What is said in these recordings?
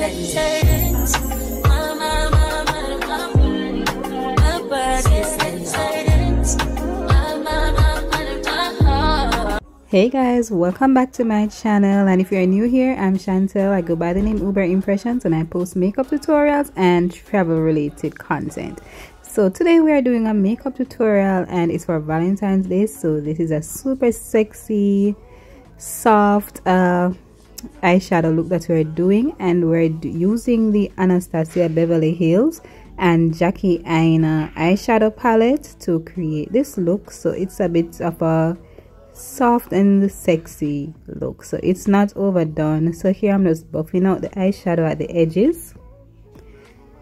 Hey guys, welcome back to my channel, and if you're new here, I'm Chantel. I go by the name Uber Impressions and I post makeup tutorials and travel related content. So today we are doing a makeup tutorial and it's for Valentine's Day. So this is a super sexy soft eyeshadow look that we're doing, and we're using the Anastasia Beverly Hills and Jackie Aina eyeshadow palette to create this look. So it's a bit of a soft and sexy look, so it's not overdone. So here I'm just buffing out the eyeshadow at the edges,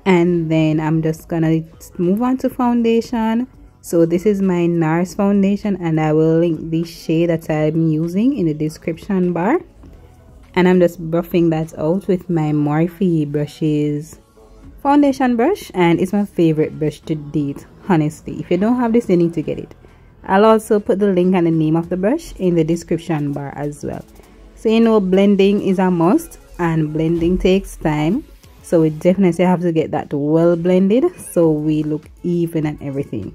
and then I'm just gonna move on to foundation. So this is my Nars foundation, and I will link the shade that I'm using in the description bar. And I'm just buffing that out with my Morphe brushes foundation brush, and it's my favorite brush to date, honestly. If you don't have this, you need to get it. I'll also put the link and the name of the brush in the description bar as well. So you know, blending is a must, and blending takes time, so we definitely have to get that well blended so we look even and everything.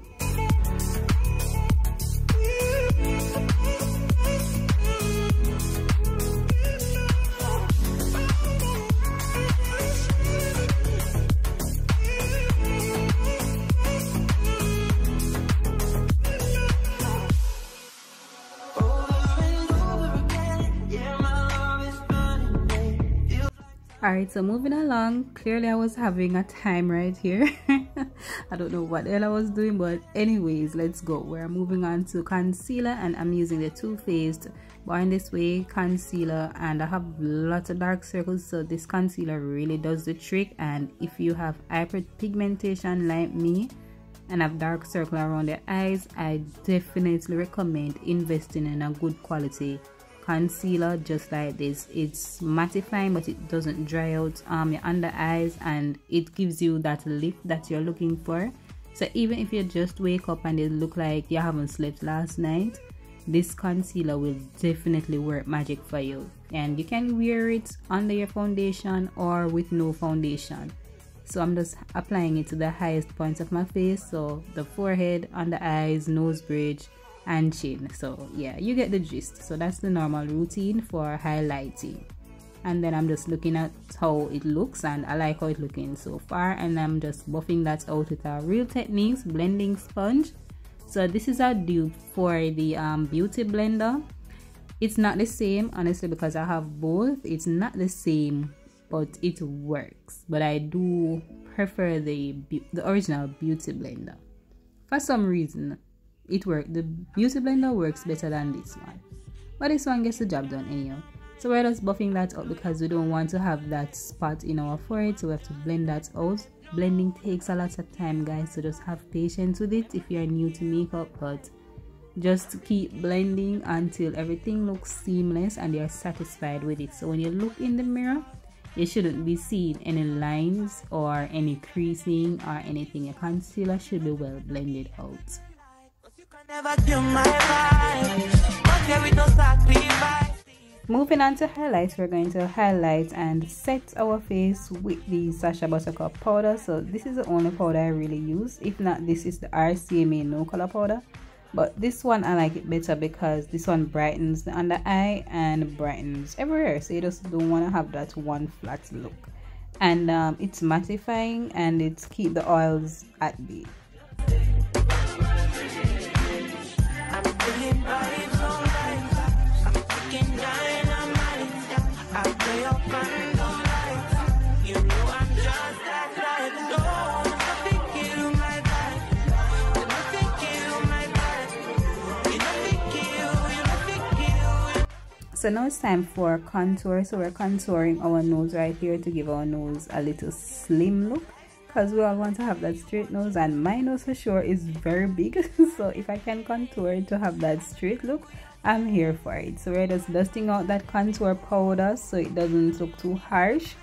Alright, so moving along, clearly I was having a time right here. I don't know what the hell I was doing, but anyways, let's go. We're moving on to concealer, and I'm using the Too Faced Born This Way concealer, and I have lots of dark circles, so this concealer really does the trick. And if you have hyperpigmentation like me and have dark circle around the eyes, I definitely recommend investing in a good quality concealer just like this. It's mattifying, but it doesn't dry out your under eyes, and it gives you that lift that you're looking for. So even if you just wake up and it look like you haven't slept last night, this concealer will definitely work magic for you. And you can wear it under your foundation or with no foundation. So I'm just applying it to the highest points of my face, so the forehead, under eyes, nose bridge and chin. So yeah, you get the gist. So that's the normal routine for highlighting, and then I'm just looking at how it looks, and I like how it's looking so far, and I'm just buffing that out with a Real Techniques blending sponge. So this is a dupe for the beauty blender. It's not the same, honestly, because I have both. It's not the same, but it works. But I do prefer the original beauty blender. For some reason it works. The beauty blender works better than this one, but this one gets the job done anyhow. So we're just buffing that out because we don't want to have that spot in our forehead, so we have to blend that out. Blending takes a lot of time, guys, so just have patience with it if you're new to makeup, but just keep blending until everything looks seamless and you're satisfied with it. So when you look in the mirror, you shouldn't be seeing any lines or any creasing or anything. Your concealer should be well blended out. Moving on to highlights, we're going to highlight and set our face with the Sacha Buttercup powder. So this is the only powder I really use. If not, this is the RCMA no color powder, but this one I like it better because this one brightens the under eye and brightens everywhere, so you just don't want to have that one flat look. And it's mattifying, and it's keep the oils at bay. So now it's time for contour. So we're contouring our nose right here to give our nose a little slim look, because we all want to have that straight nose, and my nose for sure is very big. So if I can contour to have that straight look, I'm here for it. So we're just dusting out that contour powder so it doesn't look too harsh,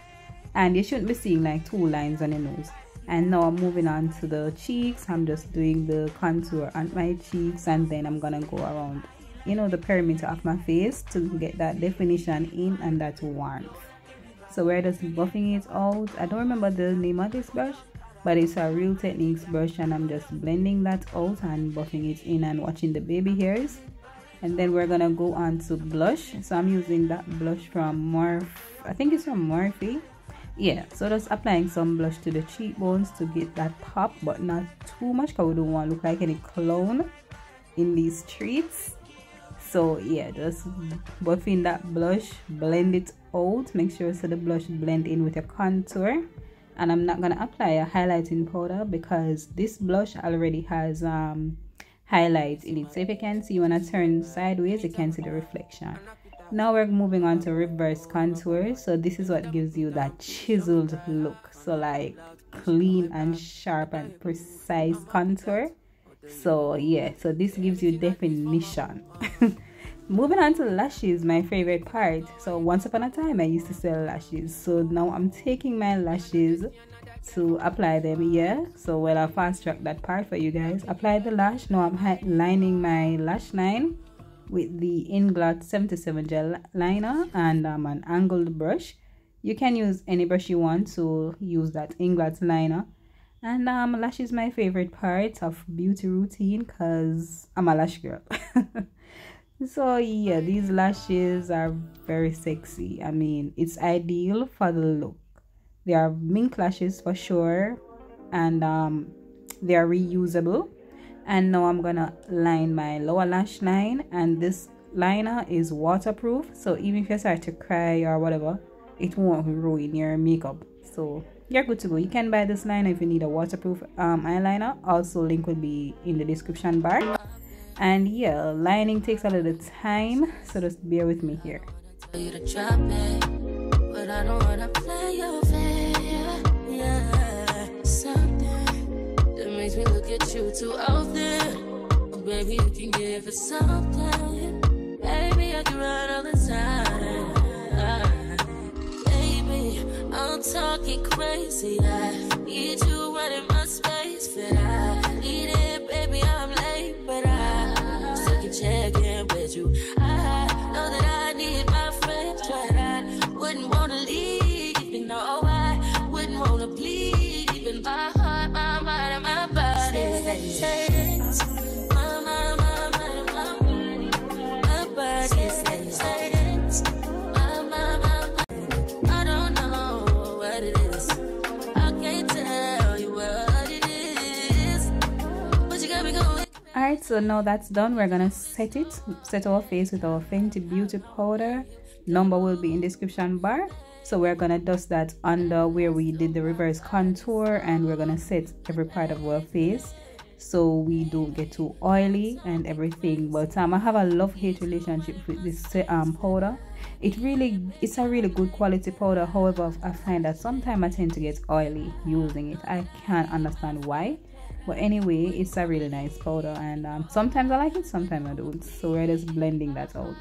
and you shouldn't be seeing like two lines on your nose. And now I'm moving on to the cheeks. I'm just doing the contour on my cheeks, and then I'm gonna go around, you know, the perimeter of my face to get that definition in and that warmth. So we're just buffing it out. I don't remember the name of this brush, but it's a Real Techniques brush, and I'm just blending that out and buffing it in and watching the baby hairs. And then we're gonna go on to blush. So I'm using that blush from I think it's from Morphe. Yeah, so just applying some blush to the cheekbones to get that pop, but not too much because we don't want to look like any clown in these streets. So yeah, just buffing that blush, blend it out, make sure so the blush blend in with your contour. And I'm not gonna apply a highlighting powder because this blush already has highlights in it. So if you can see, when I turn sideways, you can see the reflection. Now we're moving on to reverse contour. So this is what gives you that chiseled look, so like clean and sharp and precise contour. So yeah, so this gives you definition. Moving on to lashes, my favorite part. So once upon a time I used to sell lashes, so now I'm taking my lashes to apply them here. So well, I'll fast track that part for you guys. Apply the lash. Now I'm lining my lash line with the Inglot 77 gel liner and an angled brush. You can use any brush you want to use that Inglot liner. And lash is my favorite part of beauty routine because I'm a lash girl. So yeah, these lashes are very sexy. I mean, it's ideal for the look. They are mink lashes for sure, and they are reusable. And now I'm gonna line my lower lash line, and this liner is waterproof, so even if you start to cry or whatever, it won't ruin your makeup. So you're good to go. You can buy this liner if you need a waterproof eyeliner. Also, link will be in the description bar. And yeah, lining takes a little time, so just bear with me here. Makes me look at you too often. Oh, baby, you can give it something. Baby, I can run all the time. Baby, I'm talking crazy. I need you running my space, but I need it, baby. I'm late, but I still can check in with you. I know that I need my friends, but I wouldn't want to leave. You know, I wouldn't want to bleed. Even my heart, my mind, and my body. I don't know what it is. I can't tell you what it is. But you got me going. Alright, so now that's done, we're gonna set our face with our Fenty Beauty powder. Number will be in description bar. So we're gonna dust that under where we did the reverse contour, and we're gonna set every part of our face so we don't get too oily and everything. But I have a love-hate relationship with this powder. It's a really good quality powder. However, I find that sometimes I tend to get oily using it. I can't understand why, but anyway, it's a really nice powder, and sometimes I like it, sometimes I don't. So we're just blending that out.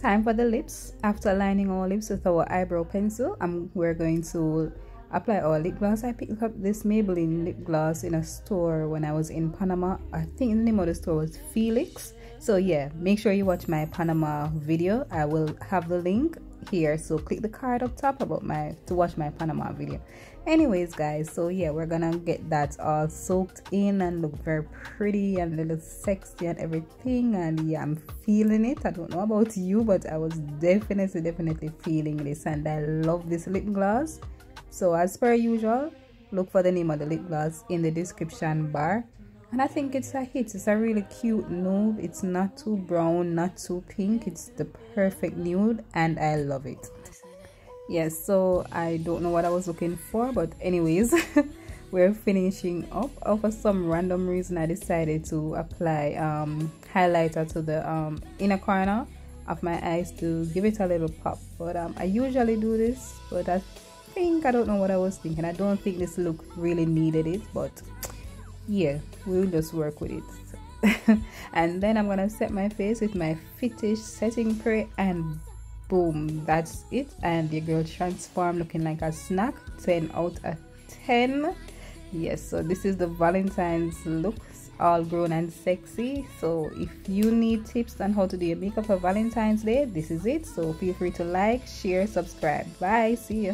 Time for the lips. After lining our lips with our eyebrow pencil, we're going to apply our lip gloss. I picked up this Maybelline lip gloss in a store when I was in Panama. I think the name of the store was Felix. So yeah, make sure you watch my Panama video. I will have the link here, so click the card up top to watch my Panama video. Anyways guys, so yeah, we're gonna get that all soaked in and look very pretty and a little sexy and everything. And yeah, I'm feeling it. I don't know about you, but I was definitely feeling this, and I love this lip gloss. So as per usual, look for the name of the lip gloss in the description bar. And I think it's a hit. It's a really cute nude. It's not too brown, not too pink. It's the perfect nude, and I love it. Yes, so I don't know what I was looking for, but anyways, we're finishing up. For some random reason I decided to apply highlighter to the inner corner of my eyes to give it a little pop, but I usually do this, but I don't know what I was thinking. I don't think this look really needed it, but yeah, we'll just work with it. And then I'm gonna set my face with my Fetish setting spray, and boom, that's it. And your girl transformed looking like a snack. 10 out of 10. Yes, so this is the Valentine's looks, all grown and sexy. So if you need tips on how to do your makeup for Valentine's Day, this is it. So feel free to like, share, subscribe. Bye, see ya.